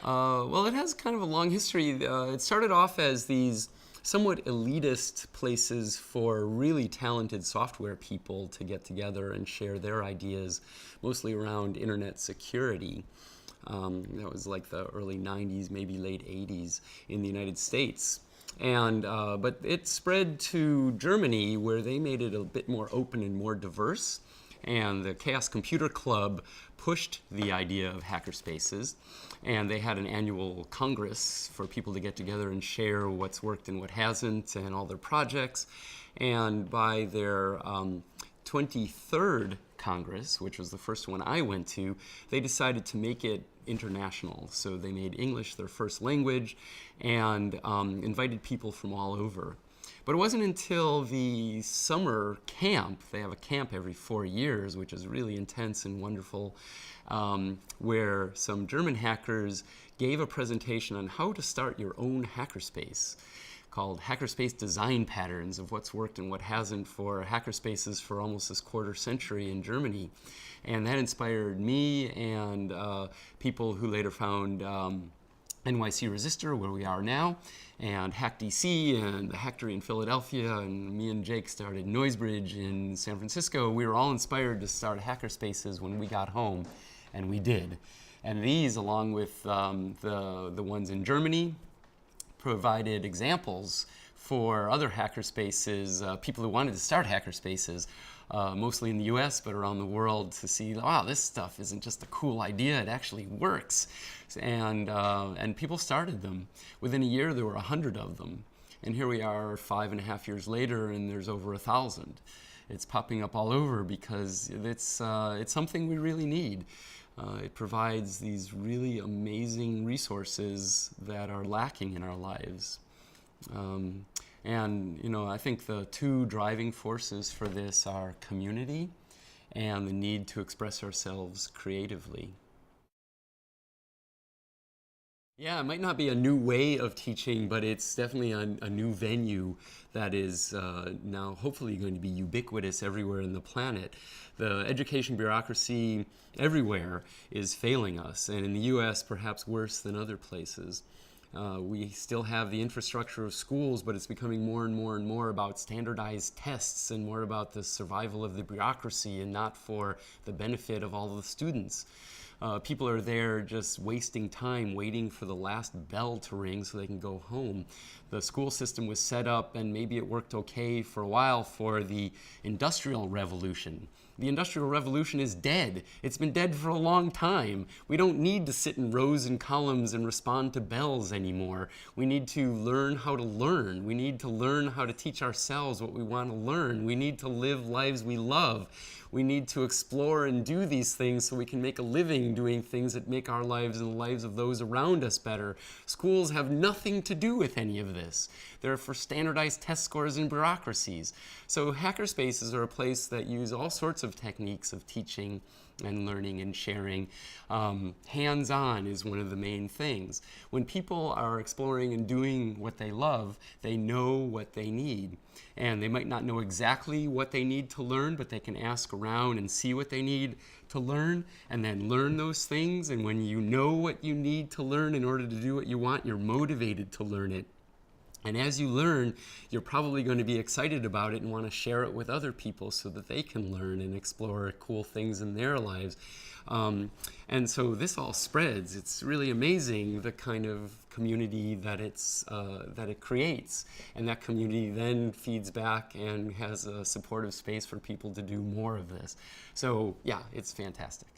Well, it has kind of a long history. It started off as these somewhat elitist places for really talented software people to get together and share their ideas, mostly around internet security. That was like the early 90s, maybe late 80s in the United States. But it spread to Germany, where they made it a bit more open and more diverse. And the Chaos Computer Club pushed the idea of hackerspaces, and they had an annual congress for people to get together and share what's worked and what hasn't and all their projects. And by their 23rd Congress, which was the first one I went to, they decided to make it international. So they made English their first language and invited people from all over. But it wasn't until the summer camp, they have a camp every 4 years, which is really intense and wonderful, where some German hackers gave a presentation on how to start your own hackerspace, called Hackerspace Design Patterns of what's worked and what hasn't for hackerspaces for almost this quarter century in Germany. And that inspired me and people who later found NYC Resistor, where we are now, and HackDC and the Hackery in Philadelphia, and me and Jake started Noisebridge in San Francisco. We were all inspired to start hackerspaces when we got home, and we did. And these, along with the ones in Germany, provided examples for other hackerspaces, people who wanted to start hackerspaces, mostly in the US, but around the world, to see, wow, this stuff isn't just a cool idea, it actually works. And people started them. Within a year, there were 100 of them. And here we are 5.5 years later, and there's over 1,000. It's popping up all over because it's something we really need. It provides these really amazing resources that are lacking in our lives. And I think the two driving forces for this are community and the need to express ourselves creatively. Yeah, it might not be a new way of teaching, but it's definitely a new venue that is now hopefully going to be ubiquitous everywhere in the planet. The education bureaucracy everywhere is failing us, and in the US perhaps worse than other places. We still have the infrastructure of schools, but it's becoming more and more and more about standardized tests and more about the survival of the bureaucracy and not for the benefit of all the students. People are there just wasting time waiting for the last bell to ring so they can go home. The school system was set up, and maybe it worked okay for a while, for the Industrial Revolution. The Industrial Revolution is dead. It's been dead for a long time. We don't need to sit in rows and columns and respond to bells anymore. We need to learn how to learn. We need to learn how to teach ourselves what we want to learn. We need to live lives we love. We need to explore and do these things so we can make a living doing things that make our lives and the lives of those around us better. Schools have nothing to do with any of this. They're for standardized test scores and bureaucracies. So hackerspaces are a place that use all sorts of techniques of teaching and learning and sharing. Hands-on is one of the main things. When people are exploring and doing what they love, they know what they need. And they might not know exactly what they need to learn, but they can ask around and see what they need to learn and then learn those things. And when you know what you need to learn in order to do what you want, you're motivated to learn it. And as you learn, you're probably going to be excited about it and want to share it with other people so that they can learn and explore cool things in their lives. And so this all spreads. It's really amazing the kind of community that it creates. And that community then feeds back and has a supportive space for people to do more of this. So yeah, it's fantastic.